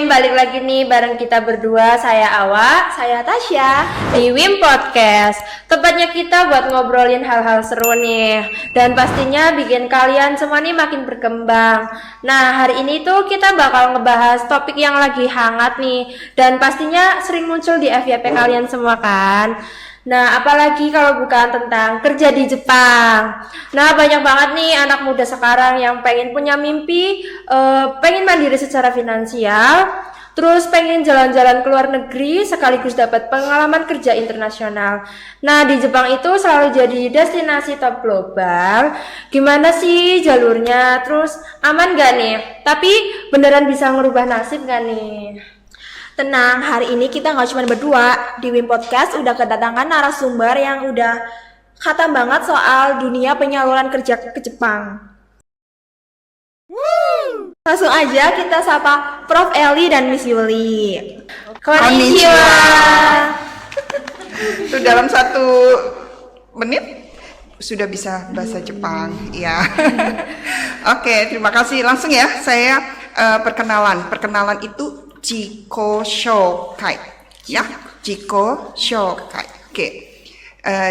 balik lagi nih bareng kita berdua, saya Awa, saya Tasya di Wim Podcast. Tempatnya kita buat ngobrolin hal-hal seru nih, dan pastinya bikin kalian semua nih makin berkembang. Nah, hari ini tuh kita bakal ngebahas topik yang lagi hangat nih, dan pastinya sering muncul di FYP kalian semua kan. Nah, apalagi kalau bukan tentang kerja di Jepang. Nah, banyak banget nih anak muda sekarang yang pengen punya mimpi, pengen mandiri secara finansial, terus pengen jalan-jalan ke luar negeri sekaligus dapat pengalaman kerja internasional. Nah, di Jepang itu selalu jadi destinasi top global. Gimana sih jalurnya? Terus aman gak nih? Tapi beneran bisa ngerubah nasib gak nih? Tenang, hari ini kita nggak cuma berdua. Di Wim Podcast udah kedatangan narasumber yang udah khatam banget soal dunia penyaluran kerja ke Jepang. Langsung aja kita sapa Prof. Eli dan Miss Yuli. Konnichiwa. Itu dalam 1 menit sudah bisa bahasa Jepang, ya. Oke, terima kasih. Langsung ya, saya perkenalan itu Jiko Shokai, ya, Jiko Shokai. Oke.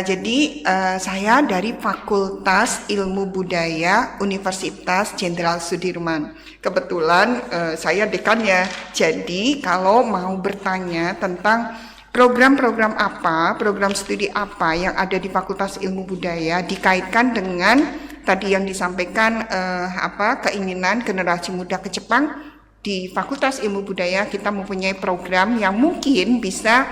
Jadi saya dari Fakultas Ilmu Budaya Universitas Jenderal Sudirman. Kebetulan saya dekannya. Jadi kalau mau bertanya tentang program-program apa, program studi apa yang ada di Fakultas Ilmu Budaya dikaitkan dengan tadi yang disampaikan keinginan generasi muda ke Jepang, di Fakultas Ilmu Budaya kita mempunyai program yang mungkin bisa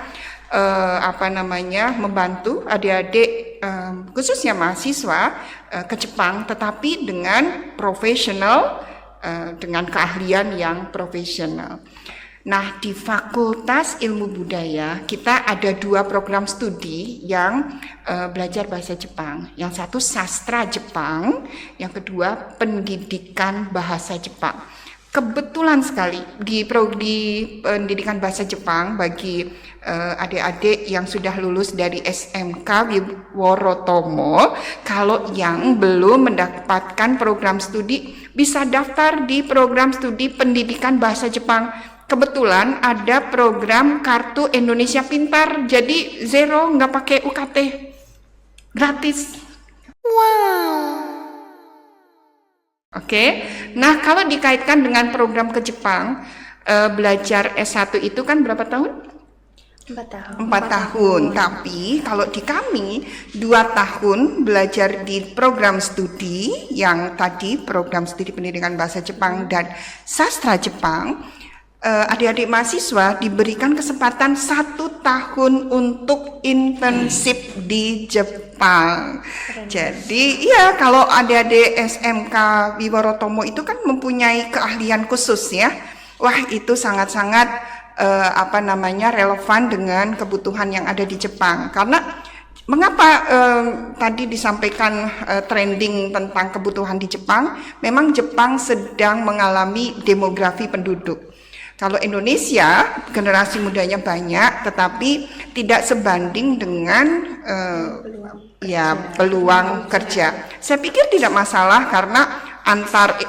membantu adik-adik khususnya mahasiswa ke Jepang, tetapi dengan profesional, dengan keahlian yang profesional. Nah, di Fakultas Ilmu Budaya kita ada 2 program studi yang belajar bahasa Jepang. Yang satu sastra Jepang, yang kedua pendidikan bahasa Jepang. Kebetulan sekali di pendidikan bahasa Jepang bagi adik-adik yang sudah lulus dari SMK Wiworotomo, kalau yang belum mendapatkan program studi bisa daftar di program studi pendidikan bahasa Jepang. Kebetulan ada program Kartu Indonesia Pintar, jadi zero, nggak pakai UKT, gratis. Wow. Oke, nah kalau dikaitkan dengan program ke Jepang, belajar S1 itu kan berapa tahun? 4 tahun. 4 tahun, tapi kalau di kami 2 tahun belajar di program studi yang tadi program studi pendidikan bahasa Jepang dan sastra Jepang. Adik-adik mahasiswa diberikan kesempatan 1 tahun untuk internship di Jepang. Jadi ya kalau adik-adik SMK Wiworotomo itu kan mempunyai keahlian khusus ya. Wah, itu sangat-sangat relevan dengan kebutuhan yang ada di Jepang. Karena mengapa tadi disampaikan trending tentang kebutuhan di Jepang? Memang Jepang sedang mengalami demografi penduduk. Kalau Indonesia generasi mudanya banyak, tetapi tidak sebanding dengan peluang kerja. Saya pikir tidak masalah karena antar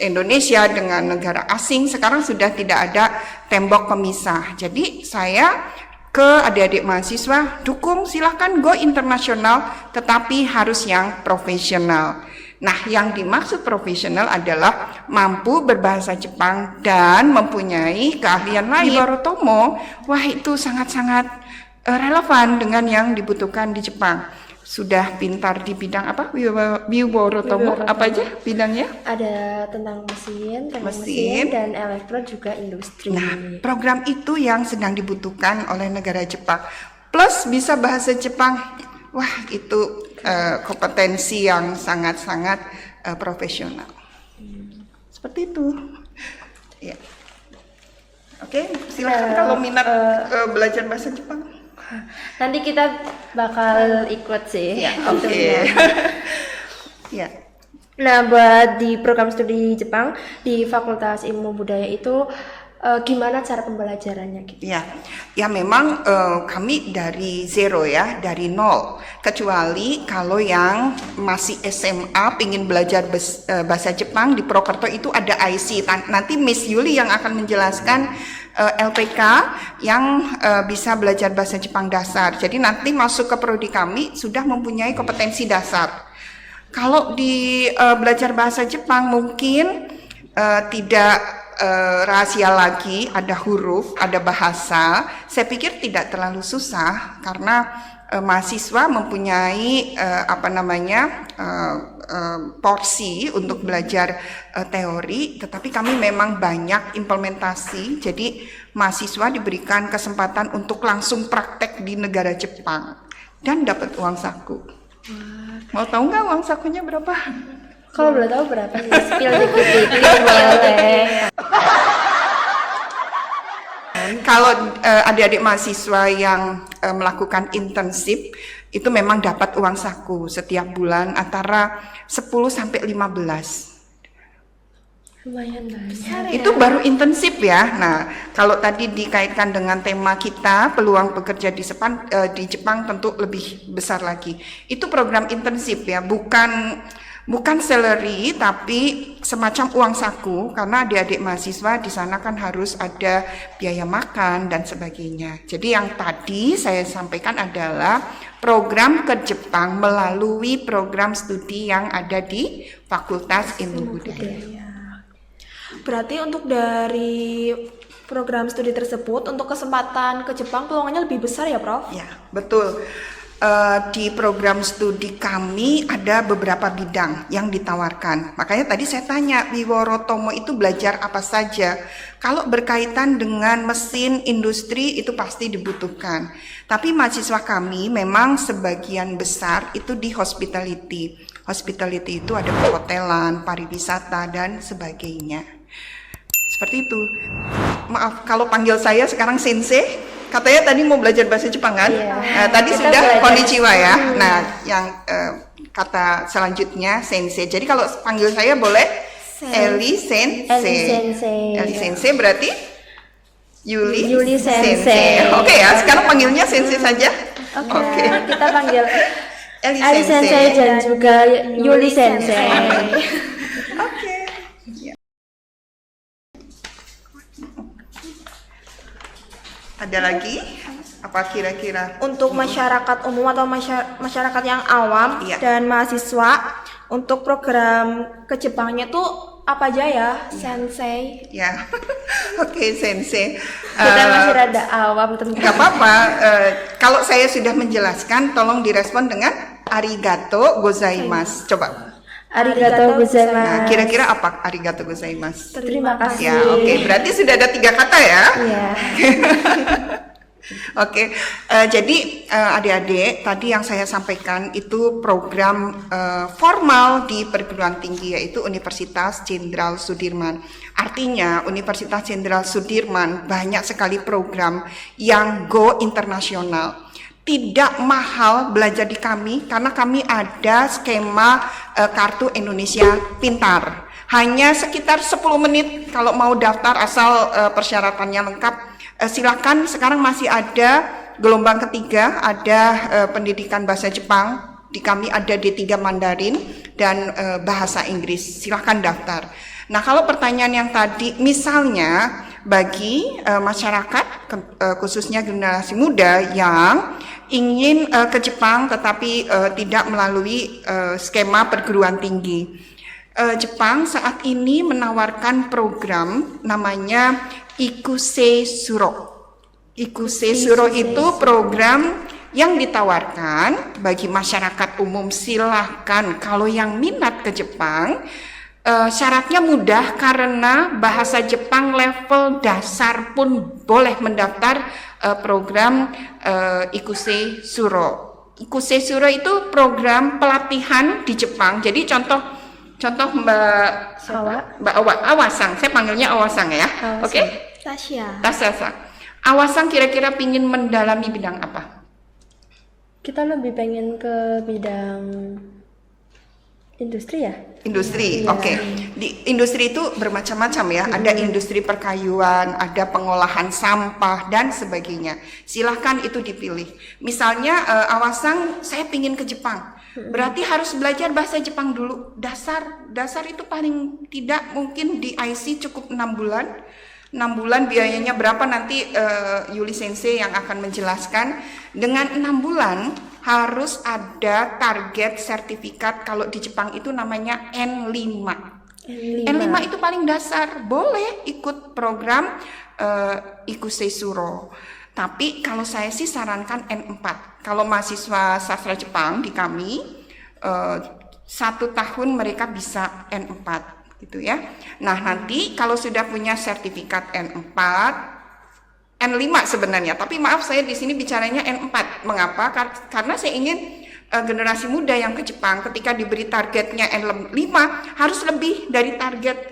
Indonesia dengan negara asing sekarang sudah tidak ada tembok pemisah. Jadi saya ke adik-adik mahasiswa dukung, silahkan go internasional, tetapi harus yang profesional. Nah, yang dimaksud profesional adalah mampu berbahasa Jepang dan mempunyai keahlian lain. Wiworotomo, wah itu sangat-sangat relevan dengan yang dibutuhkan di Jepang. Sudah pintar di bidang apa? Wiworotomo, apa aja bidangnya? Ada tentang mesin, dan elektro juga industri. Nah, program itu yang sedang dibutuhkan oleh negara Jepang. Plus bisa bahasa Jepang. Wah, itu kompetensi yang sangat-sangat profesional. Seperti itu. Ya. Oke, silakan kalau minat belajar bahasa Jepang. Nanti kita bakal ikut sih. Ya, oke. Ya. Nah, buat di program studi Jepang di Fakultas Ilmu Budaya itu gimana cara pembelajarannya gitu? Ya memang kami dari zero ya, dari nol. Kecuali kalau yang masih SMA pingin belajar bahasa Jepang di Prokerto itu ada IC. Nanti Miss Yuli yang akan menjelaskan LPK yang bisa belajar bahasa Jepang dasar. Jadi nanti masuk ke prodi kami sudah mempunyai kompetensi dasar. Kalau di belajar bahasa Jepang mungkin tidak rahasia lagi, ada huruf, ada bahasa. Saya pikir tidak terlalu susah karena mahasiswa mempunyai porsi untuk belajar teori, tetapi kami memang banyak implementasi. Jadi mahasiswa diberikan kesempatan untuk langsung praktek di negara Jepang dan dapat uang saku. Mau tahu nggak uang sakunya berapa? Kalau boleh tahu berapa sih? Spill dikit-dikit boleh. Kalau adik-adik mahasiswa yang melakukan internship itu memang dapat uang saku setiap bulan antara 10 sampai 15. Lumayan banyak. Itu baru internship ya. Nah, kalau tadi dikaitkan dengan tema kita peluang bekerja di Jepang tentu lebih besar lagi. Itu program internship ya, bukan salary tapi semacam uang saku karena adik-adik mahasiswa di sana kan harus ada biaya makan dan sebagainya. Jadi yang tadi saya sampaikan adalah program ke Jepang melalui program studi yang ada di Fakultas Ilmu Budaya. Berarti untuk dari program studi tersebut untuk kesempatan ke Jepang peluangnya lebih besar ya, Prof? Ya, betul. Di program studi kami ada beberapa bidang yang ditawarkan. Makanya tadi saya tanya, Wiworo Tomo itu belajar apa saja? Kalau berkaitan dengan mesin industri itu pasti dibutuhkan. Tapi mahasiswa kami memang sebagian besar itu di hospitality. Hospitality itu ada perhotelan, pariwisata dan sebagainya. Seperti itu. Maaf kalau panggil saya sekarang sensei. Katanya tadi mau belajar bahasa Jepang kan? Iya. Nah, tadi Kita sudah belajar. konnichiwa ya. Nah, yang kata selanjutnya sensei. Jadi kalau panggil saya boleh Eli Sensei. Eli Sensei. Eli Sensei berarti Yuli Sensei. Oke ya, sekarang panggilnya Sensei saja. Oke. Kita panggil Eli Ali Sensei dan juga Yuli Sensei. Oke. Ya. Ada lagi? Apa kira-kira? Untuk masyarakat umum atau masyarakat yang awam Iya. dan mahasiswa, untuk program ke Jepangnya tuh apa aja ya, Sensei? Ya, oke Sensei. Kita masih rada awam tentang. Gak apa-apa. Kalau saya sudah menjelaskan, tolong direspon dengan arigato gozaimasu. Coba. Arigatou gozaimasu. Nah, kira-kira apa arigato gozaimasu? Terima kasih. Ya, oke. Berarti sudah ada 3 kata ya. Iya. Oke, jadi adik-adik tadi yang saya sampaikan itu program formal di perguruan tinggi yaitu Universitas Jenderal Sudirman. Artinya Universitas Jenderal Sudirman banyak sekali program yang go internasional. Tidak mahal belajar di kami karena kami ada skema kartu Indonesia Pintar. Hanya sekitar 10 menit kalau mau daftar asal persyaratannya lengkap. Silakan, sekarang masih ada gelombang ketiga, ada pendidikan bahasa Jepang, di kami ada D3 Mandarin dan bahasa Inggris. Silakan daftar. Nah, kalau pertanyaan yang tadi, misalnya bagi masyarakat khususnya generasi muda yang ingin ke Jepang tetapi tidak melalui skema perguruan tinggi. Jepang saat ini menawarkan program namanya Ikusei Suro. Ikusei Suro itu program yang ditawarkan bagi masyarakat umum. Silahkan kalau yang minat ke Jepang, syaratnya mudah karena bahasa Jepang level dasar pun boleh mendaftar program Ikusei Suro. Ikusei Suro itu program pelatihan di Jepang. Jadi contoh Mbak Awasang, saya panggilnya Awasang ya. Oke? Tasya. Awasang kira-kira pingin mendalami bidang apa? Kita lebih pengen ke bidang Industri ya? Industri, Iya. oke. Di industri itu bermacam-macam ya. Ada industri perkayuan, ada pengolahan sampah dan sebagainya. Silahkan itu dipilih. Misalnya Awasang, saya pingin ke Jepang. Berarti harus belajar bahasa Jepang dulu. Dasar itu paling tidak mungkin di IC cukup 6 bulan. 6 bulan biayanya berapa nanti Yuli Sensei yang akan menjelaskan. Dengan 6 bulan harus ada target sertifikat, kalau di Jepang itu namanya N5. N5 itu paling dasar, boleh ikut program Ikusei Suro. Tapi kalau saya sih sarankan N4. Kalau mahasiswa sastra Jepang di kami 1 tahun mereka bisa N4 gitu ya. Nah, nanti kalau sudah punya sertifikat N4, N5 sebenarnya, tapi maaf saya di sini bicaranya N4. Mengapa? Karena saya ingin generasi muda yang ke Jepang ketika diberi targetnya N5 harus lebih dari target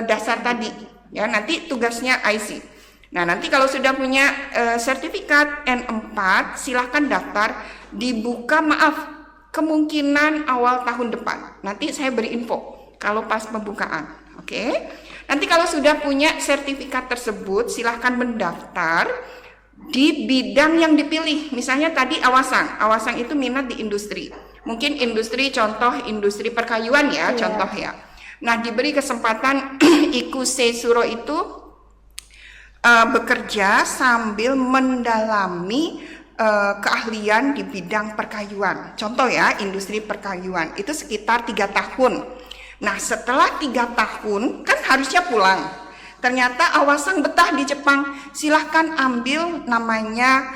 dasar tadi. Ya, nanti tugasnya IC. Nah, nanti kalau sudah punya sertifikat N4, silahkan daftar, dibuka kemungkinan awal tahun depan. Nanti saya beri info kalau pas pembukaan. Oke. Nanti kalau sudah punya sertifikat tersebut, silahkan mendaftar di bidang yang dipilih. Misalnya tadi Awasang itu minat di industri. Mungkin industri, contoh industri perkayuan ya, contoh ya. Nah, diberi kesempatan Ikusei Suro itu bekerja sambil mendalami keahlian di bidang perkayuan. Contoh ya, industri perkayuan itu sekitar 3 tahun. Nah, setelah 3 tahun kan harusnya pulang. Ternyata Awasang betah di Jepang, silahkan ambil namanya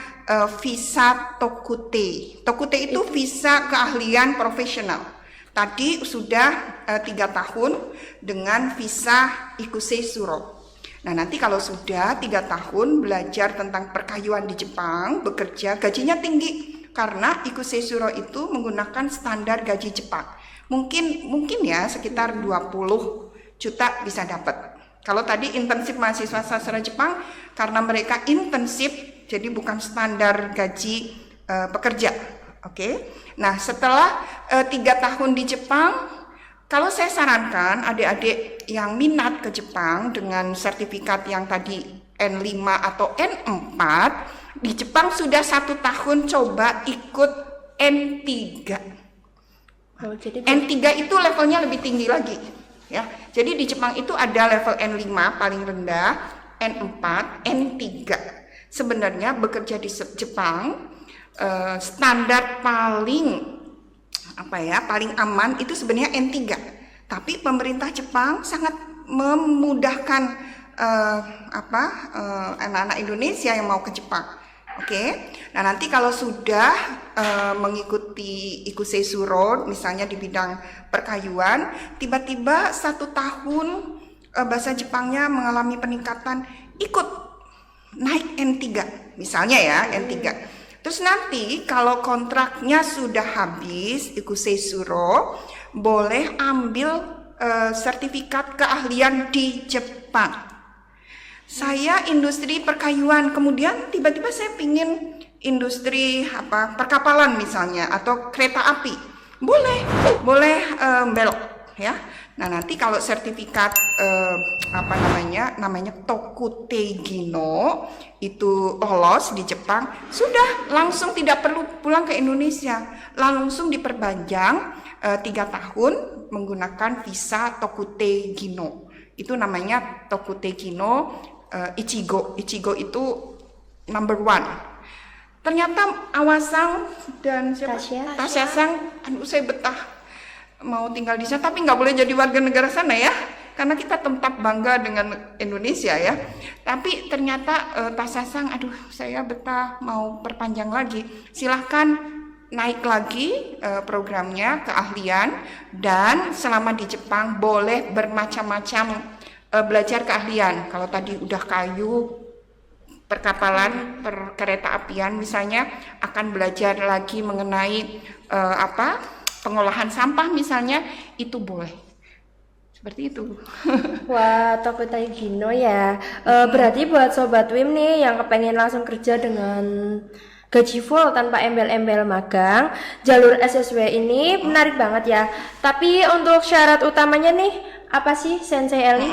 visa Tokute. Tokute itu visa keahlian profesional. Tadi sudah 3 tahun dengan visa Ikusei Suro. Nah, nanti kalau sudah 3 tahun belajar tentang perkayuan di Jepang, bekerja, gajinya tinggi karena Ikusei Suro itu menggunakan standar gaji Jepang. Mungkin ya sekitar 20 juta bisa dapat. Kalau tadi intensif mahasiswa sastra Jepang, karena mereka intensif, jadi bukan standar gaji pekerja. Oke. Nah, setelah 3 tahun di Jepang, kalau saya sarankan adik-adik yang minat ke Jepang dengan sertifikat yang tadi N5 atau N4, di Jepang sudah 1 tahun coba ikut N3. Jadi N3 itu levelnya lebih tinggi lagi ya. Jadi di Jepang itu ada level N5 paling rendah, N4, N3. Sebenarnya bekerja di Jepang standar paling paling aman itu sebenarnya N3. Tapi pemerintah Jepang sangat memudahkan anak-anak Indonesia yang mau ke Jepang. Oke. Nah, nanti kalau sudah mengikuti Ikusei Suro, misalnya di bidang perkayuan, tiba-tiba 1 tahun bahasa Jepangnya mengalami peningkatan, ikut naik N3, misalnya ya N3. Terus nanti kalau kontraknya sudah habis Ikusei Suro, boleh ambil sertifikat keahlian di Jepang. Saya industri perkayuan, kemudian tiba-tiba saya pingin industri perkapalan misalnya atau kereta api. Boleh belok ya. Nah, nanti kalau sertifikat namanya Tokute Gino itu lolos di Jepang, sudah langsung tidak perlu pulang ke Indonesia, langsung diperpanjang 3 tahun menggunakan visa Tokute Gino. Itu namanya Tokute Gino Ichigo itu number 1. Ternyata Awasang dan Tasya Sang, saya betah mau tinggal di sana, tapi nggak boleh jadi warga negara sana ya, karena kita tetap bangga dengan Indonesia ya. Tapi ternyata Tasya Sang, saya betah mau perpanjang lagi. Silahkan naik lagi programnya keahlian, dan selama di Jepang boleh bermacam-macam belajar keahlian. Kalau tadi udah kayu, perkapalan, kereta apian misalnya, akan belajar lagi mengenai pengolahan sampah misalnya, itu boleh. Seperti itu. Wah, Tokute Gino ya. Berarti buat Sobat WIM nih yang kepengen langsung kerja dengan gaji full tanpa embel-embel magang. Jalur SSW ini menarik banget ya. Tapi untuk syarat utamanya nih, apa sih Sensei Eli?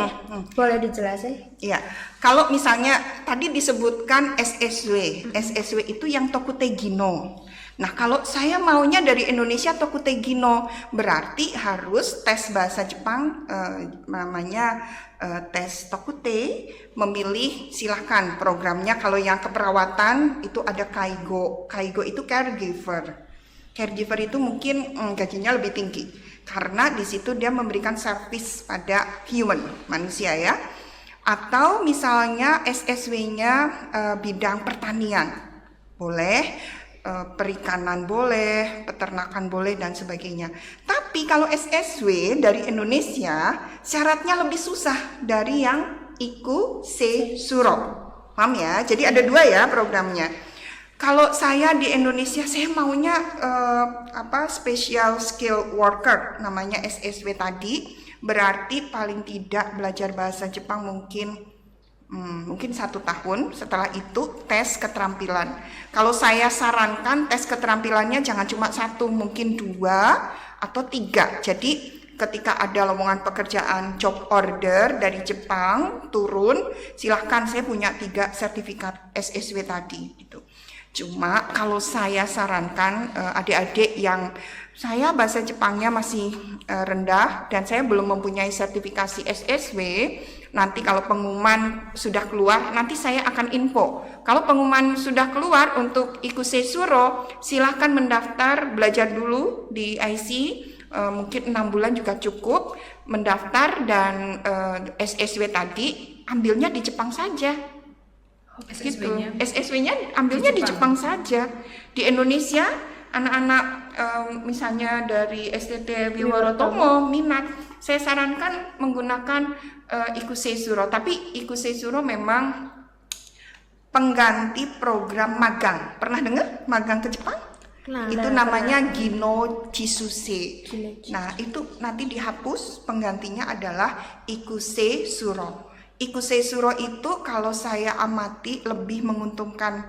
Boleh dijelasin? Iya, kalau misalnya tadi disebutkan SSW, SSW itu yang Tokutegino. Nah, kalau saya maunya dari Indonesia Tokutegino, berarti harus tes bahasa Jepang, namanya tes Tokute, memilih silahkan programnya. Kalau yang keperawatan itu ada Kaigo, Kaigo itu caregiver. Caregiver itu mungkin gajinya lebih tinggi, karena di situ dia memberikan service pada human, manusia ya. Atau misalnya SSW-nya bidang pertanian, boleh. Perikanan boleh, peternakan boleh, dan sebagainya. Tapi kalau SSW dari Indonesia, syaratnya lebih susah dari yang Iku Se Suro. Paham ya? Jadi ada 2 ya programnya. Kalau saya di Indonesia, saya maunya special skill worker, namanya SSW tadi. Berarti paling tidak belajar bahasa Jepang mungkin 1 tahun. Setelah itu tes keterampilan. Kalau saya sarankan tes keterampilannya jangan cuma 1, mungkin 2 atau 3. Jadi ketika ada lowongan pekerjaan job order dari Jepang turun, silahkan, saya punya 3 sertifikat SSW tadi gitu. Cuma kalau saya sarankan adik-adik yang saya bahasa Jepangnya masih rendah dan saya belum mempunyai sertifikasi SSW, nanti kalau pengumuman sudah keluar, nanti saya akan info. Kalau pengumuman sudah keluar untuk Iku Se Suro, silahkan mendaftar, belajar dulu di IC, mungkin 6 bulan juga cukup, mendaftar dan SSW tadi ambilnya di Jepang saja. SSW-nya? SSW-nya ambilnya di Jepang saja. Di Indonesia, anak-anak misalnya dari STT Wiworotomo minat, saya sarankan menggunakan Iku Se Suro. Tapi Iku Se Suro memang pengganti program magang. Pernah dengar magang ke Jepang? Itu namanya Gino Jisuse. Nah, itu nanti dihapus, penggantinya adalah Iku Se Suro. Iku Se Suro itu kalau saya amati lebih menguntungkan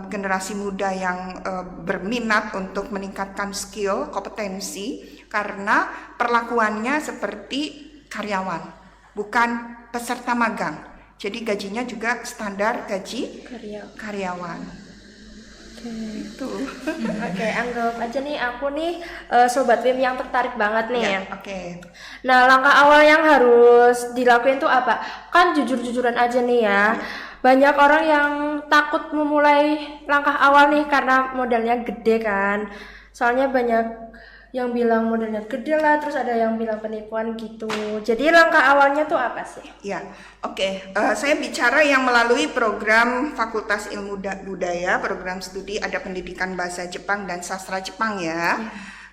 generasi muda yang berminat untuk meningkatkan skill, kompetensi, karena perlakuannya seperti karyawan, bukan peserta magang. Jadi gajinya juga standar gaji karyawan. Itu. Oke, anggap aja nih aku nih Sobat Wim yang tertarik banget nih. Ya, oke. Nah, langkah awal yang harus dilakuin tuh apa? Kan jujur-jujuran aja nih ya. Banyak orang yang takut memulai langkah awal nih karena modalnya gede kan. Soalnya banyak yang bilang modalnya gede lah, terus ada yang bilang penipuan gitu. Jadi langkah awalnya tuh apa sih? Ya, oke. Saya bicara yang melalui program Fakultas Ilmu Budaya, program studi ada pendidikan bahasa Jepang dan sastra Jepang ya.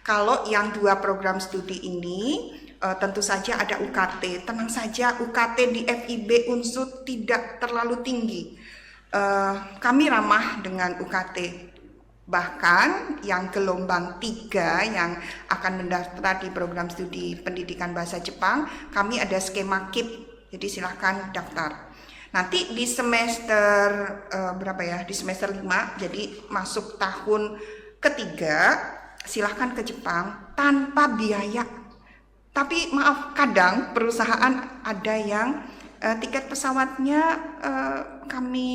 Kalau yang 2 program studi ini tentu saja ada UKT. Tenang saja, UKT di FIB Unsud tidak terlalu tinggi. Kami ramah dengan UKT. Bahkan yang gelombang 3 yang akan mendaftar di program studi pendidikan bahasa Jepang, kami ada skema KIP, jadi silahkan daftar. Nanti di semester di semester 5, jadi masuk tahun ketiga, silahkan ke Jepang tanpa biaya. Tapi maaf, kadang perusahaan ada yang tiket pesawatnya kami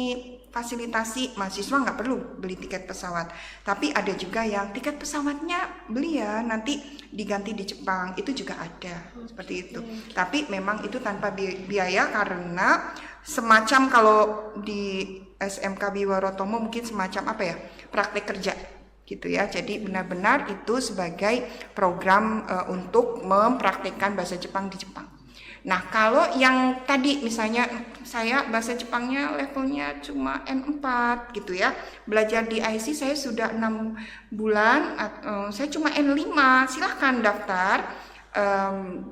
fasilitasi, mahasiswa nggak perlu beli tiket pesawat. Tapi ada juga yang tiket pesawatnya beli ya, nanti diganti di Jepang, itu juga ada seperti itu. Tapi memang itu tanpa biaya karena semacam kalau di SMK Wiworotomo mungkin semacam praktek kerja gitu ya. Jadi benar-benar itu sebagai program untuk mempraktikkan bahasa Jepang di Jepang. Nah, kalau yang tadi misalnya saya bahasa Jepangnya levelnya cuma N4 gitu ya. Belajar di IC saya sudah 6 bulan, saya cuma N5, silahkan daftar.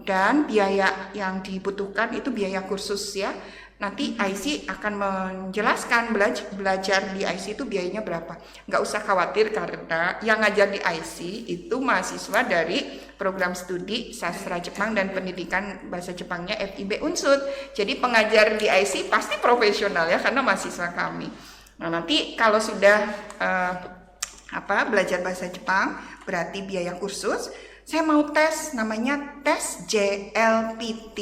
Dan biaya yang dibutuhkan itu biaya kursus ya. Nanti IC akan menjelaskan belajar di IC itu biayanya berapa. Nggak usah khawatir karena yang ngajar di IC itu mahasiswa dari program studi sastra Jepang dan pendidikan bahasa Jepangnya FIB Unsud. Jadi pengajar di IC pasti profesional ya karena mahasiswa kami. Nah, nanti kalau sudah belajar bahasa Jepang, berarti biaya kursus, saya mau tes, namanya tes JLPT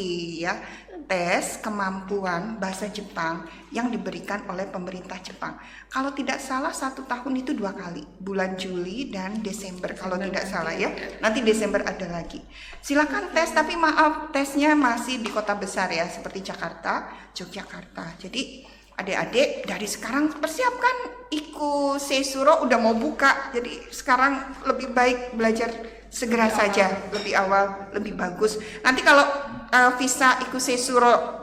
ya, tes kemampuan bahasa Jepang yang diberikan oleh pemerintah Jepang. Kalau tidak salah 1 tahun itu 2 kali, bulan Juli dan Desember kalau tidak salah ya. Nanti Desember ada lagi. Silakan tes, tapi maaf tesnya masih di kota besar ya, seperti Jakarta, Yogyakarta. Jadi adik-adik dari sekarang persiapkan Iku Seisuro udah mau buka. Jadi sekarang lebih baik belajar segera saja, lebih awal, lebih bagus. Nanti kalau visa Iku Seisuro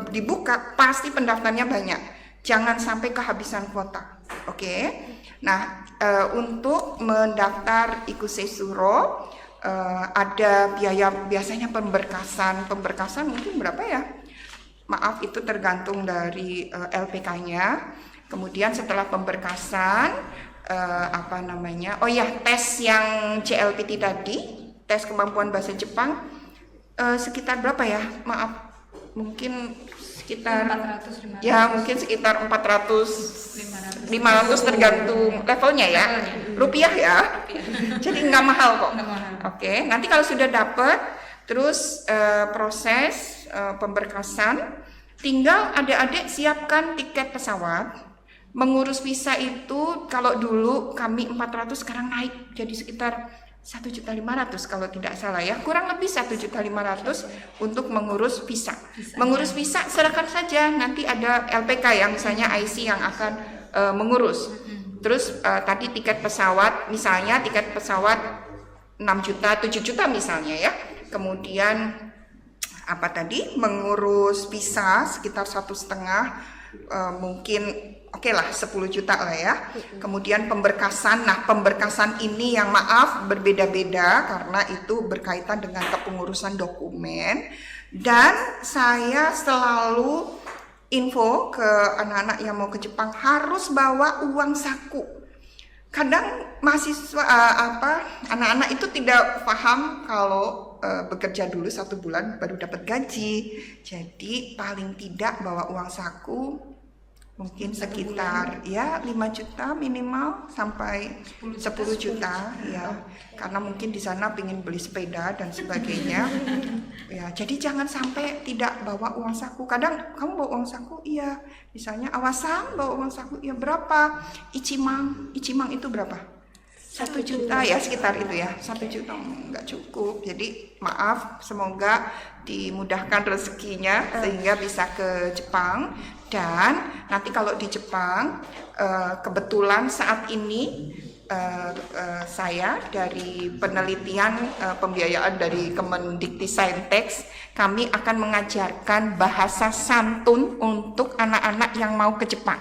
dibuka, pasti pendaftarnya banyak. Jangan sampai kehabisan kuota. Oke. Nah, untuk mendaftar Iku Seisuro ada biaya, biasanya pemberkasan mungkin berapa ya? Maaf, itu tergantung dari LPK-nya. Kemudian setelah pemberkasan tes yang JLPT tadi, tes kemampuan bahasa Jepang, sekitar berapa ya? Maaf, mungkin sekitar 400, 500. Ya, mungkin sekitar 400 500 tergantung levelnya ya. Rupiah ya. Jadi nggak mahal kok. Oke, nanti kalau sudah dapat, terus proses pemberkasan, tinggal adik-adik siapkan tiket pesawat. Mengurus visa itu kalau dulu kami 400, sekarang naik jadi sekitar 1.500.000 kalau tidak salah ya, kurang lebih 1.500.000 untuk mengurus visa. Mengurus visa serahkan saja, nanti ada LPK yang misalnya IC yang akan mengurus. Terus tadi tiket pesawat, misalnya tiket pesawat 6 juta, 7 juta misalnya ya. Kemudian mengurus visa sekitar 1,5, mungkin oke lah 10 juta lah ya. Kemudian pemberkasan, nah pemberkasan ini yang maaf berbeda-beda karena itu berkaitan dengan kepengurusan dokumen. Dan saya selalu info ke anak-anak yang mau ke Jepang harus bawa uang saku. Kadang mahasiswa anak-anak itu tidak paham kalau bekerja dulu 1 bulan baru dapat gaji. Jadi paling tidak bawa uang saku mungkin sekitar ya 5 juta minimal sampai 10 juta ya, karena mungkin di sana pingin beli sepeda dan sebagainya ya. Jadi jangan sampai tidak bawa uang saku. Kadang kamu bawa uang saku, iya, misalnya Awasan bawa uang saku, iya berapa, Ichimang itu berapa, 1 juta ya, sekitar itu ya, 1 juta nggak cukup. Jadi maaf, semoga dimudahkan rezekinya sehingga bisa ke Jepang. Dan nanti kalau di Jepang, kebetulan saat ini saya dari penelitian pembiayaan dari Kemendikti-Saintek, kami akan mengajarkan bahasa santun untuk anak-anak yang mau ke Jepang.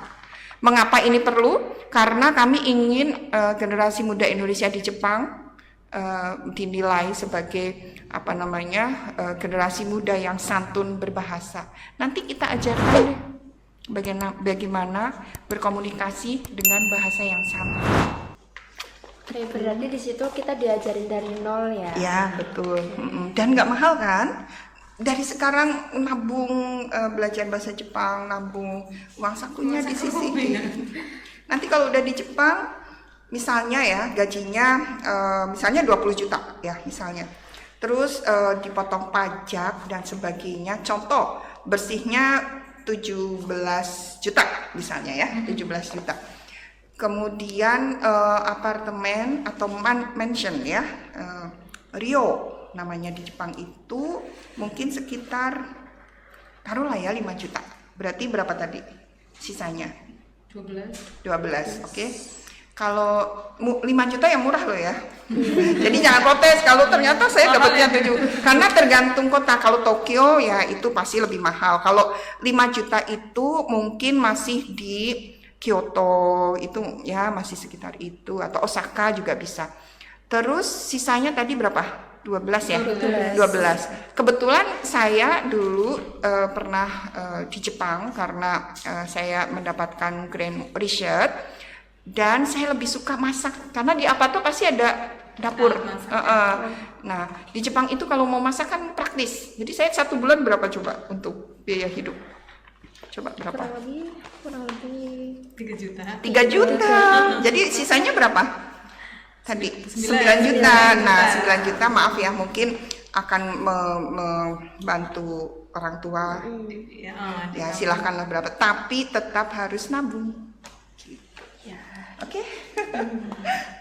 Mengapa ini perlu? Karena kami ingin generasi muda Indonesia di Jepang dinilai sebagai generasi muda yang santun berbahasa. Nanti kita ajarkan deh bagaimana berkomunikasi dengan bahasa yang sama. Berarti di situ kita diajarin dari nol ya? Ya, betul. Dan nggak mahal kan? Dari sekarang nabung belajar bahasa Jepang, nabung uang sakunya di sisi. Nanti kalau udah di Jepang, misalnya ya gajinya misalnya 20 juta ya misalnya. Terus dipotong pajak dan sebagainya. Contoh bersihnya 17 juta misalnya ya, 17 juta. Kemudian apartemen atau mansion ya, Rio namanya di Jepang itu mungkin sekitar taruhlah ya 5 juta. Berarti berapa tadi sisanya? 12, oke. Kalau 5 juta yang murah loh ya. Jadi jangan protes kalau ternyata saya dapatnya 7. Karena tergantung kota. Kalau Tokyo ya itu pasti lebih mahal. Kalau 5 juta itu mungkin masih di Kyoto itu ya masih sekitar itu, atau Osaka juga bisa. Terus sisanya tadi berapa? 12 ya? 12. Kebetulan saya dulu pernah di Jepang karena saya mendapatkan Grand Research, dan saya lebih suka masak karena di Apato pasti ada dapur. Nah, di Jepang itu kalau mau masak kan praktis. Jadi saya 1 bulan berapa coba untuk biaya hidup? Coba berapa? Kurang lebih 3 juta. 3 juta. Jadi sisanya berapa? Tadi 9 juta. Nah, 9 juta maaf ya, mungkin akan membantu orang tua. Ya, silahkanlah berapa. Tapi tetap harus nabung. Oke.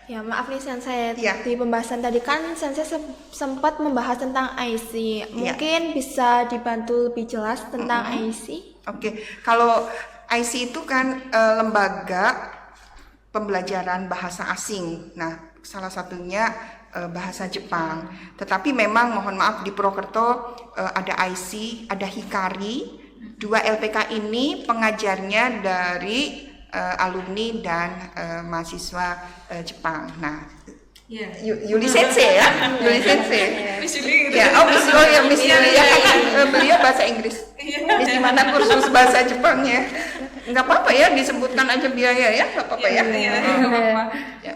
Ya maaf nih Sensei, Ya. di pembahasan tadi kan Sensei sempat membahas tentang IC. Mungkin bisa dibantu lebih jelas tentang IC? Oke, kalau IC itu kan lembaga pembelajaran bahasa asing. Nah, salah satunya bahasa Jepang. Tetapi memang mohon maaf di Purwokerto ada IC, ada Hikari. 2 LPK ini pengajarnya dari alumni dan mahasiswa Jepang. Nah, Yuli Sensei ya, Yuli Sensei. Miss Yuli gitu. Ya, Miss Yuli ya kan beliau bahasa Inggris. Di mana kursus bahasa Jepangnya? Nggak apa-apa ya, disebutkan aja biaya ya, nggak apa-apa ya. Iya, nggak apa-apa. Ya,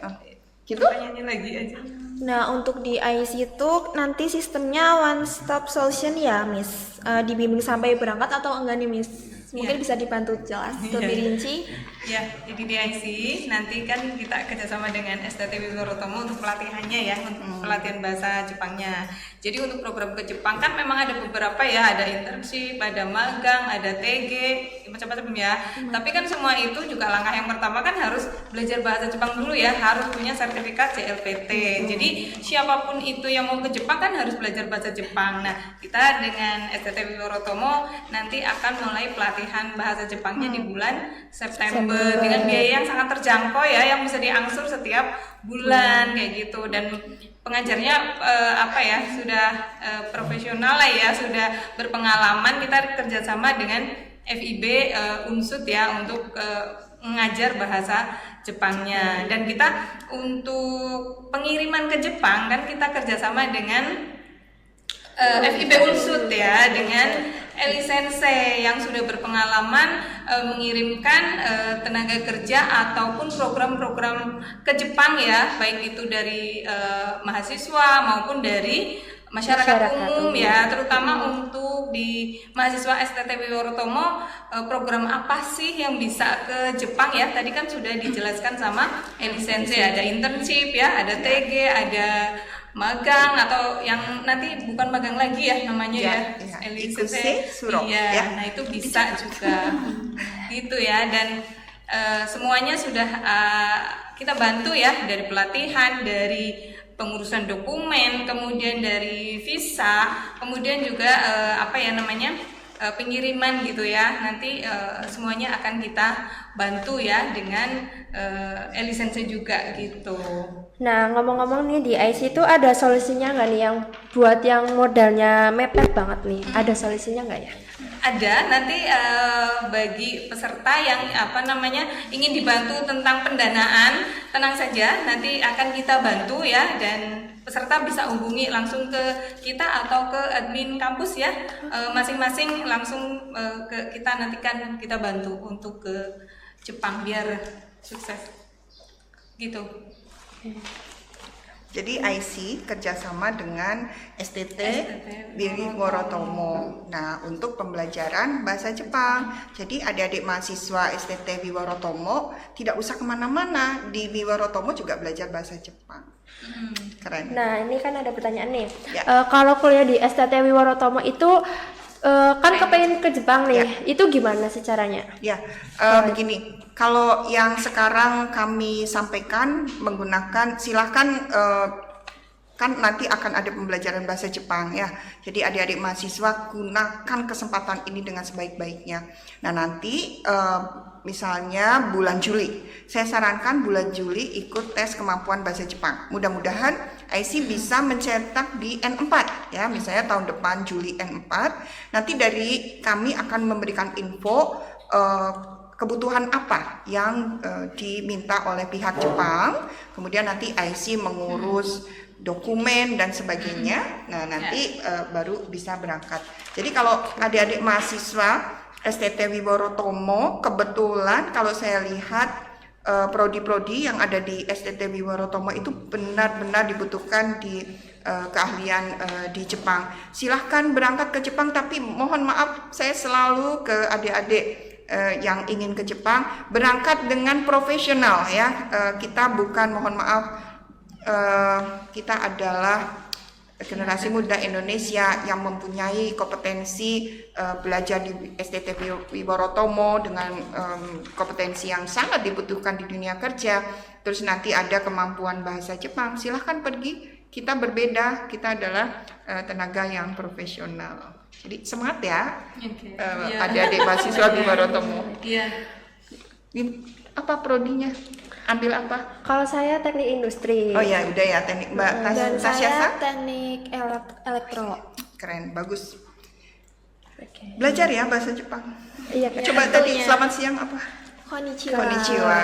gitu. Tanya lagi aja. Nah, untuk di IC itu nanti sistemnya one stop solution ya, Miss. Dibimbing sampai berangkat atau enggak nih, Miss? Mungkin bisa dibantu jelas lebih rinci. Ya, jadi di IC nanti kan kita kerjasama dengan STT Wiworotomo untuk pelatihannya ya, untuk pelatihan bahasa Jepangnya. Jadi untuk program ke Jepang kan memang ada beberapa ya, ada internship, ada magang, ada TG, macam-macam ya. Tapi kan semua itu juga langkah yang pertama kan harus belajar bahasa Jepang dulu ya, harus punya sertifikat JLPT. Jadi siapapun itu yang mau ke Jepang kan harus belajar bahasa Jepang. Nah, kita dengan STT Wiworotomo nanti akan mulai pelatihan bahasa Jepangnya di bulan September dengan biaya yang sangat terjangkau ya, yang bisa diangsur setiap bulan kayak gitu. Dan pengajarnya sudah profesional lah ya, sudah berpengalaman. Kita kerjasama dengan FIB Unsud ya untuk mengajar bahasa Jepangnya. Dan kita untuk pengiriman ke Jepang kan kita kerjasama dengan FIB Unsud ya, dengan Eli Sensei yang sudah berpengalaman mengirimkan tenaga kerja ataupun program-program ke Jepang ya, baik itu dari mahasiswa maupun dari masyarakat umum ya, terutama untuk di mahasiswa STT Wiworotomo, program apa sih yang bisa ke Jepang ya? Tadi kan sudah dijelaskan sama Eli Sensei, ada internship ya, ada TG, ada magang atau yang nanti bukan magang lagi ya namanya ya, Eli Sensei. Iya, nah itu bisa juga gitu ya. Dan semuanya sudah kita bantu ya, dari pelatihan, dari pengurusan dokumen, kemudian dari visa, kemudian juga pengiriman gitu ya. Nanti semuanya akan kita bantu ya dengan Eli Sensei juga gitu. Nah, ngomong-ngomong nih, di IC itu ada solusinya nggak nih yang buat yang modalnya mepet banget nih? Ada solusinya nggak ya? Ada, nanti bagi peserta yang ingin dibantu tentang pendanaan, tenang saja, nanti akan kita bantu ya, dan peserta bisa hubungi langsung ke kita atau ke admin kampus ya, masing-masing langsung ke kita, nanti kan kita bantu untuk ke Jepang biar sukses gitu. Jadi IC kerjasama dengan STT Wiworotomo. Nah, untuk pembelajaran bahasa Jepang. Jadi adik-adik mahasiswa STT Wiworotomo tidak usah kemana-mana, di Wiworotomo juga belajar bahasa Jepang. Keren. Nah, ini kan ada pertanyaan nih. Ya. Kalau kuliah di STT Wiworotomo itu kan kepengen ke Jepang nih, itu gimana sih caranya? Ya, begini. Kalau yang sekarang kami sampaikan menggunakan, silahkan kan nanti akan ada pembelajaran bahasa Jepang ya. Jadi adik-adik mahasiswa gunakan kesempatan ini dengan sebaik-baiknya. Nah nanti misalnya bulan Juli, saya sarankan bulan Juli ikut tes kemampuan bahasa Jepang. Mudah-mudahan IC bisa mencetak di N4 ya, misalnya tahun depan Juli N4. Nanti dari kami akan memberikan info kebutuhan apa yang diminta oleh pihak Jepang, kemudian nanti IC mengurus dokumen dan sebagainya. Nah nanti baru bisa berangkat. Jadi kalau adik-adik mahasiswa STT Wiworotomo, kebetulan kalau saya lihat prodi-prodi yang ada di STT Wiworotomo itu benar-benar dibutuhkan di keahlian di Jepang. Silahkan berangkat ke Jepang, tapi mohon maaf saya selalu ke adik-adik yang ingin ke Jepang berangkat dengan profesional ya. Kita bukan, mohon maaf, kita adalah generasi muda Indonesia yang mempunyai kompetensi belajar di STT Wibawa dengan kompetensi yang sangat dibutuhkan di dunia kerja. Terus nanti ada kemampuan bahasa Jepang, silahkan pergi. Kita berbeda, kita adalah tenaga yang profesional. Jadi semangat ya, adik-adik mahasiswa Wibawa. Iya. Apa prodinya? Ambil apa? Kalau saya teknik industri. Oh ya, udah ya, teknik Mbak Dan Tasya. saya teknik elektro. Keren, bagus. Oke. Belajar ya bahasa Jepang. Iya, Kak. Coba tadi selamat siang apa? Konnichiwa. Konnichiwa.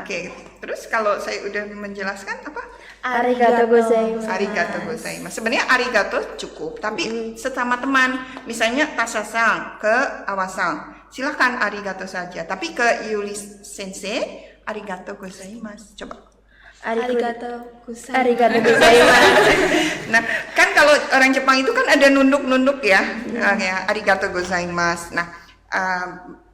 Oke. Terus kalau saya udah menjelaskan apa? Arigato gozaimasu. Arigato gozaimasu. Sebenarnya arigato cukup, tapi sesama teman, misalnya Tasasang ke Awasang, silahkan arigato saja. Tapi ke Yuli Sensei, arigato gozaimasu. Coba. Arigato gozaimasu. Arigato gozaimasu. Nah, kan kalau orang Jepang itu kan ada nunduk-nunduk ya, ya arigato gozaimasu. Nah,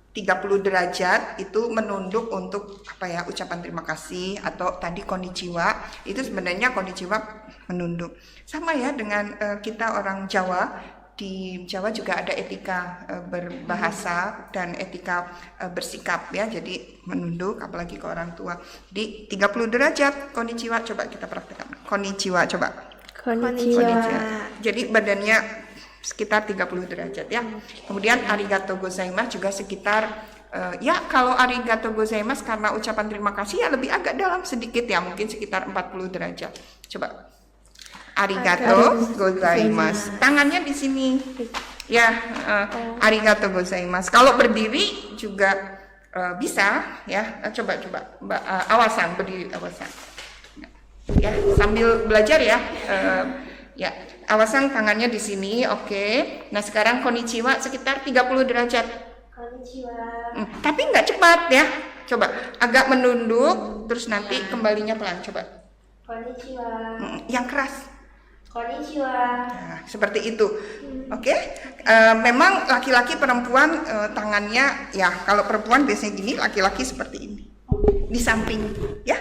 30 derajat itu menunduk untuk apa ya, ucapan terima kasih, atau tadi konnichiwa itu sebenarnya konnichiwa menunduk. Sama ya dengan kita orang Jawa. Di Jawa juga ada etika berbahasa dan etika bersikap ya, jadi menunduk apalagi ke orang tua. Di 30 derajat konnichiwa, coba kita praktekkan. Konnichiwa, coba. Konnichiwa. Jadi badannya sekitar 30 derajat ya. Kemudian arigato gozaimasu juga sekitar ya, kalau arigato gozaimasu karena ucapan terima kasih ya lebih agak dalam sedikit ya, mungkin sekitar 40 derajat. Coba. Arigato gozaimasu. Tangannya di sini. Ya, arigato gozaimasu. Kalau berdiri juga bisa ya. Coba Mbak Awasang, berdiri Awasang. Ya, sambil belajar ya. Ya, Awasang tangannya di sini, oke. Nah, sekarang konnichiwa sekitar 30 derajat. Konnichiwa. Tapi nggak cepat ya. Coba agak menunduk, terus nanti kembalinya pelan. Coba. Konnichiwa. Yang keras. Konnichiwa. Nah, seperti itu. Oke. Memang laki-laki perempuan tangannya ya, kalau perempuan biasanya gini, laki-laki seperti ini. Di samping, ya.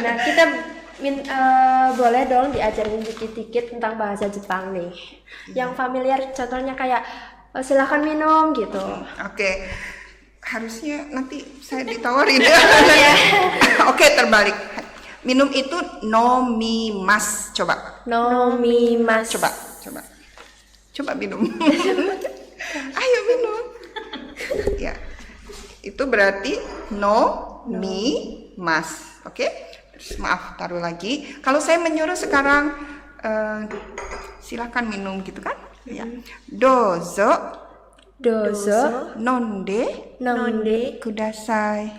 Nah, kita boleh dong diajarin dikit-dikit tentang bahasa Jepang nih. Yang familiar contohnya kayak silakan minum gitu. Oke. Harusnya nanti saya ditawarin. Oke, terbalik. Minum itu nomimas. Coba. Nomimasu. Coba minum. Ayo minum. Ya. Itu berarti nomimas. Oke? Terus maaf, taruh lagi. Kalau saya menyuruh sekarang silakan minum gitu kan? Ya. Dozo nonde kudasai.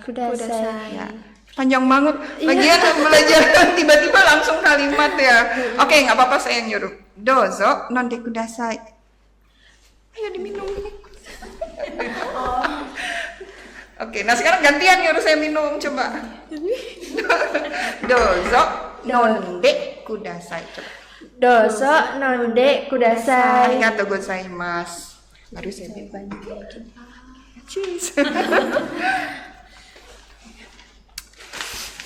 Ya. Panjang banget. Lagian belajar tiba-tiba langsung kalimat ya. Oke, nggak apa-apa saya yang nyuruh. Dozo nonde kudasai. Ayo diminum. Oke, nah sekarang gantian nyuruh saya minum, coba. Dozo nonde kudasai. Coba. Dozo nonde kudasai. Arigatou gozaimasu. Baru saya minum. Cheese.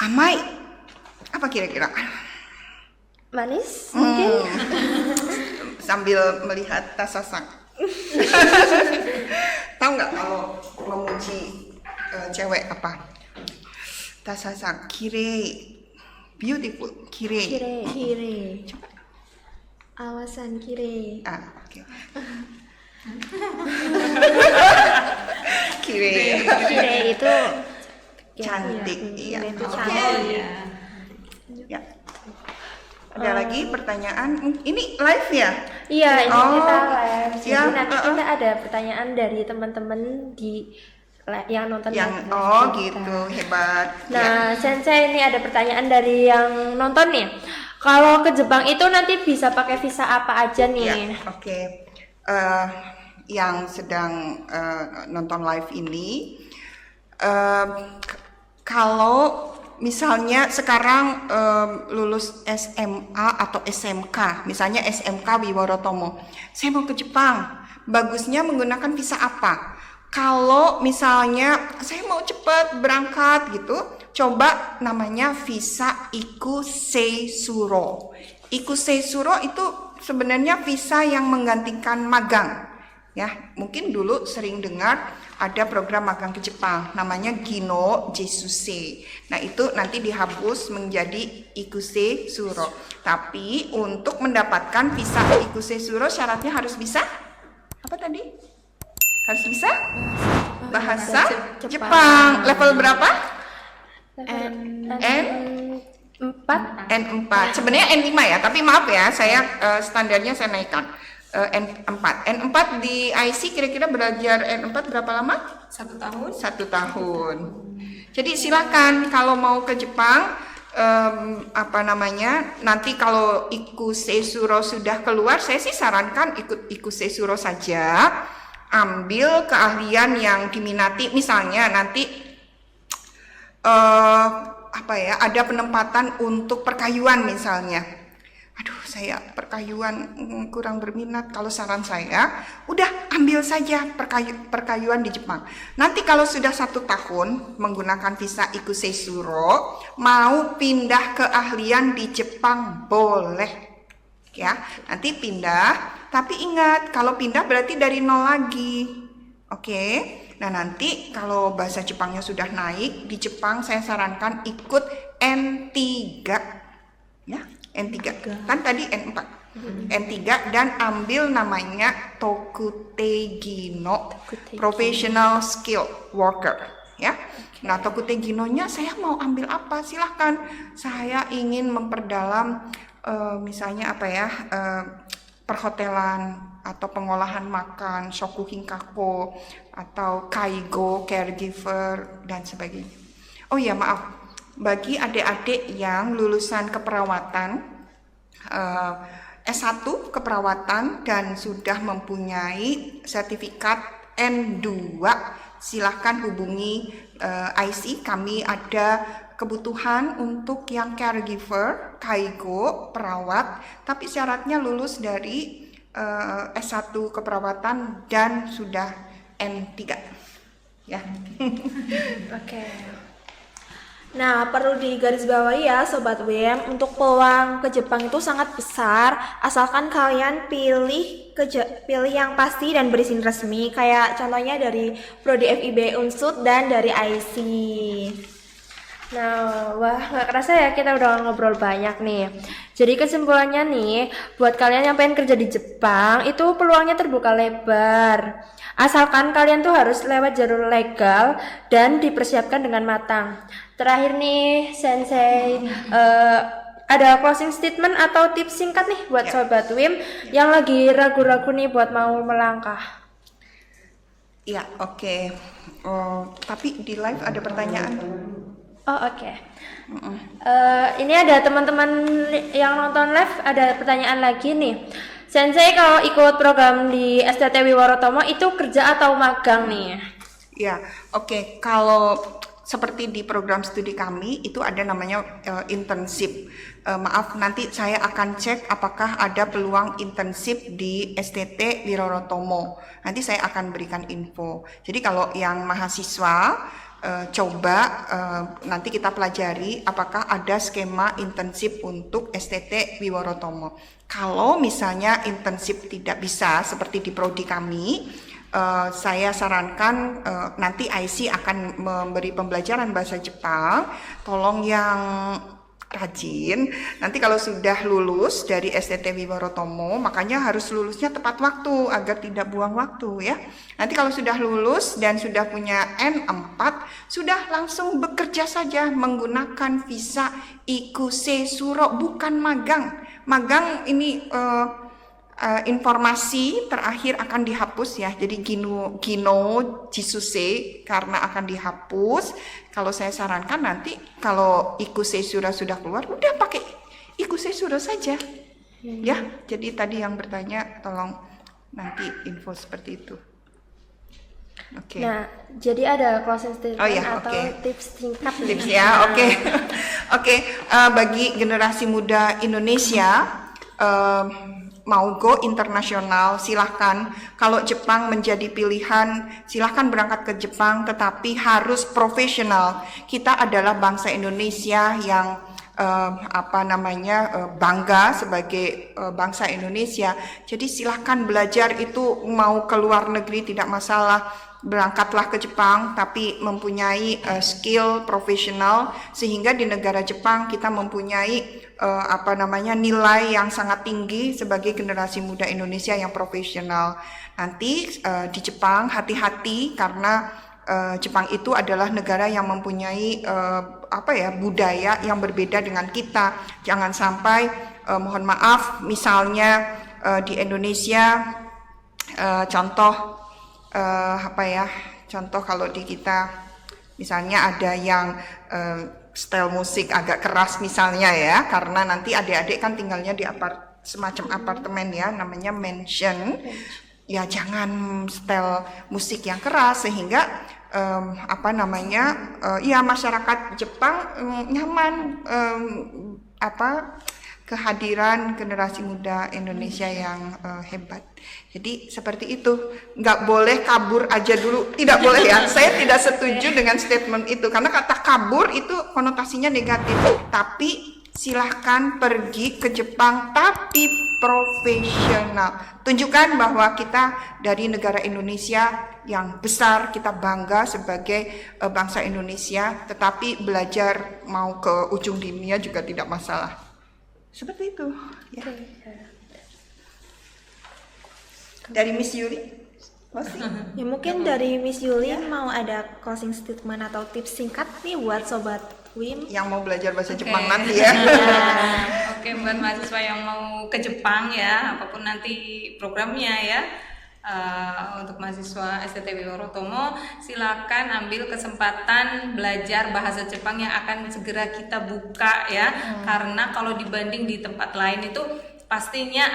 Amai. Apa kira-kira? Manis mungkin. Sambil melihat Tasasang. Tahu nggak kalau memuji cewek apa? Tasasang, kirei, beautiful, kirei. Kire. Awasan kire. Oke. Kirei. Kire itu Cantik, iya. Kire itu Oke. cantik. Ya. Ada lagi pertanyaan? Ini live ya? iya, ini Oh, kita live. Jadi ya, nanti kita ada pertanyaan dari teman-teman yang nonton Yang live kita. gitu, hebat. Ya. Nah, Sensei ini ada pertanyaan dari yang nonton nih. Kalau ke Jepang itu nanti bisa pakai visa apa aja nih? Ya, oke. Yang sedang nonton live ini, kalau misalnya sekarang lulus SMA atau SMK, misalnya SMK Wibawa, saya mau ke Jepang, bagusnya menggunakan visa apa? Kalau misalnya saya mau cepat berangkat gitu, coba namanya visa Ikuseisuro. Ikuseisuro itu sebenarnya visa yang menggantikan magang. Ya, mungkin dulu sering dengar ada program magang ke Jepang namanya Gino Jesuse. Nah, itu nanti dihapus menjadi Ikuseisuro. Tapi untuk mendapatkan visa Ikuseisuro syaratnya harus bisa apa tadi? Harus bisa bahasa Jepang. Level berapa? N4. N4. Sebenarnya N5 ya, tapi maaf ya, saya standarnya saya naikkan. N4 di IC kira-kira belajar N4 berapa lama? 1 tahun. 1 tahun. Jadi silakan kalau mau ke Jepang, nanti kalau Ikuseisuro sudah keluar, saya sih sarankan ikut Ikuseisuro saja, ambil keahlian yang diminati. Misalnya nanti ada penempatan untuk perkayuan misalnya. Aduh, saya perkayuan kurang berminat. Kalau saran saya, udah ambil saja perkayuan di Jepang. Nanti kalau sudah 1 tahun menggunakan visa Ikuseisuro, mau pindah keahlian di Jepang boleh. Ya, nanti pindah. Tapi ingat, kalau pindah berarti dari nol lagi. Oke. Nah, nanti kalau bahasa Jepangnya sudah naik, di Jepang saya sarankan ikut N3. Ya. N3 kan tadi N4 N3 dan ambil namanya Tokutei-gino Professional Skill Worker ya. Nah, Tokutei-gino-nya saya mau ambil apa, silahkan. Saya ingin memperdalam misalnya perhotelan atau pengolahan makan, shokuhinkako atau kaigo, caregiver dan sebagainya. Oh ya, maaf, bagi adik-adik yang lulusan keperawatan S1 keperawatan dan sudah mempunyai sertifikat N2, silahkan hubungi IC. Kami ada kebutuhan untuk yang caregiver, kaigo, perawat, tapi syaratnya lulus dari S1 keperawatan dan sudah N3 ya. Oke. Nah, perlu digarisbawahi ya Sobat WIM, untuk peluang ke Jepang itu sangat besar asalkan kalian pilih yang pasti dan berizin resmi, kayak contohnya dari Prodi FIB Unsud dan dari IC. Nah, wah, nggak kerasa ya kita udah ngobrol banyak nih. Jadi kesimpulannya nih, buat kalian yang pengen kerja di Jepang, itu peluangnya terbuka lebar. Asalkan kalian tuh harus lewat jalur legal dan dipersiapkan dengan matang. Terakhir nih, Sensei, ada closing statement atau tips singkat nih buat Sobat WIM yang lagi ragu-ragu nih buat mau melangkah. Ya, oke. Tapi di live ada pertanyaan. Oh, oke. Ini ada teman-teman yang nonton live, ada pertanyaan lagi nih. Sensei, kalau ikut program di STT Wiwarotomo itu kerja atau magang nih? Ya, oke. Kalau seperti di program studi kami itu ada namanya internship. Maaf, nanti saya akan cek apakah ada peluang internship di STT Wiwarotomo. Nanti saya akan berikan info. Jadi kalau yang mahasiswa coba nanti kita pelajari apakah ada skema internship untuk STT Wiwarotomo. Kalau misalnya internship tidak bisa seperti di prodi kami, saya sarankan nanti IC akan memberi pembelajaran bahasa Jepang. Tolong yang rajin, nanti kalau sudah lulus dari STT Wiwarotomo, makanya harus lulusnya tepat waktu agar tidak buang waktu ya. Nanti kalau sudah lulus dan sudah punya N4, sudah langsung bekerja saja menggunakan visa Ikuseisuro, bukan magang. Magang ini informasi terakhir akan dihapus ya. Jadi Gino Jisuse karena akan dihapus. Kalau saya sarankan nanti kalau Ikuseisuro sudah keluar, udah pakai Ikuseisuro saja. Ya, jadi tadi yang bertanya tolong nanti info seperti itu. Oke. Nah, jadi ada closing statement atau tips singkat nih. Tips ya, oke. Oke, bagi generasi muda Indonesia mau go internasional, silahkan. Kalau Jepang menjadi pilihan, silahkan berangkat ke Jepang, tetapi harus profesional. Kita adalah bangsa Indonesia yang bangga sebagai bangsa Indonesia. Jadi silahkan belajar itu, mau ke luar negeri tidak masalah. Berangkatlah ke Jepang tapi mempunyai skill profesional, sehingga di negara Jepang kita mempunyai nilai yang sangat tinggi sebagai generasi muda Indonesia yang profesional. Nanti di Jepang hati-hati, karena Jepang itu adalah negara yang mempunyai budaya yang berbeda dengan kita. Jangan sampai mohon maaf, misalnya di Indonesia contoh kalau di kita misalnya ada yang style musik agak keras misalnya ya, karena nanti adik-adik kan tinggalnya di semacam apartemen ya, namanya mansion. Ya jangan style musik yang keras, sehingga masyarakat Jepang nyaman kehadiran generasi muda Indonesia yang hebat. Jadi seperti itu, nggak boleh kabur aja dulu, tidak boleh ya. Saya tidak setuju dengan statement itu, karena kata kabur itu konotasinya negatif. Tapi silahkan pergi ke Jepang, tapi profesional. Tunjukkan bahwa kita dari negara Indonesia yang besar, kita bangga sebagai bangsa Indonesia, tetapi belajar mau ke ujung dunia juga tidak masalah. Seperti itu. Ya. Dari Miss Yuli, Ya mungkin dari Miss Yuli mau ada closing statement atau tips singkat nih buat Sobat WIM yang mau belajar bahasa Jepang nanti ya. Oke, buat mahasiswa yang mau ke Jepang ya, apapun nanti programnya ya, untuk mahasiswa STT Wibawa silakan ambil kesempatan belajar bahasa Jepang yang akan segera kita buka ya, karena kalau dibanding di tempat lain itu pastinya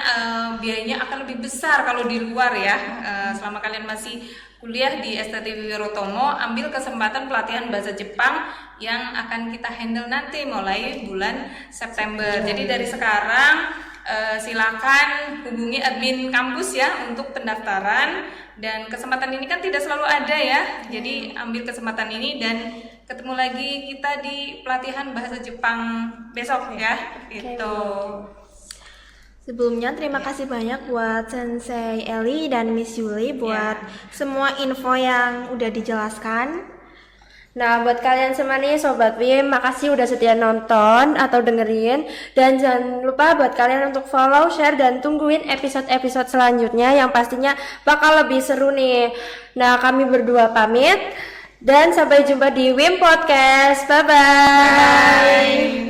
biayanya akan lebih besar kalau di luar ya. Selama kalian masih kuliah di STT Wibawa, ambil kesempatan pelatihan bahasa Jepang yang akan kita handle nanti mulai bulan September. Jadi dari sekarang silakan hubungi admin kampus ya untuk pendaftaran, dan kesempatan ini kan tidak selalu ada ya. Jadi ambil kesempatan ini dan ketemu lagi kita di pelatihan bahasa Jepang besok ya. Itu. Sebelumnya terima kasih banyak buat Sensei Eli dan Miss Yuli buat semua info yang udah dijelaskan. Nah, buat kalian semua nih Sobat WIM, makasih udah setia nonton atau dengerin. Dan jangan lupa buat kalian untuk follow, share, dan tungguin episode-episode selanjutnya yang pastinya bakal lebih seru nih. Nah, kami berdua pamit dan sampai jumpa di WIM Podcast. Bye-bye.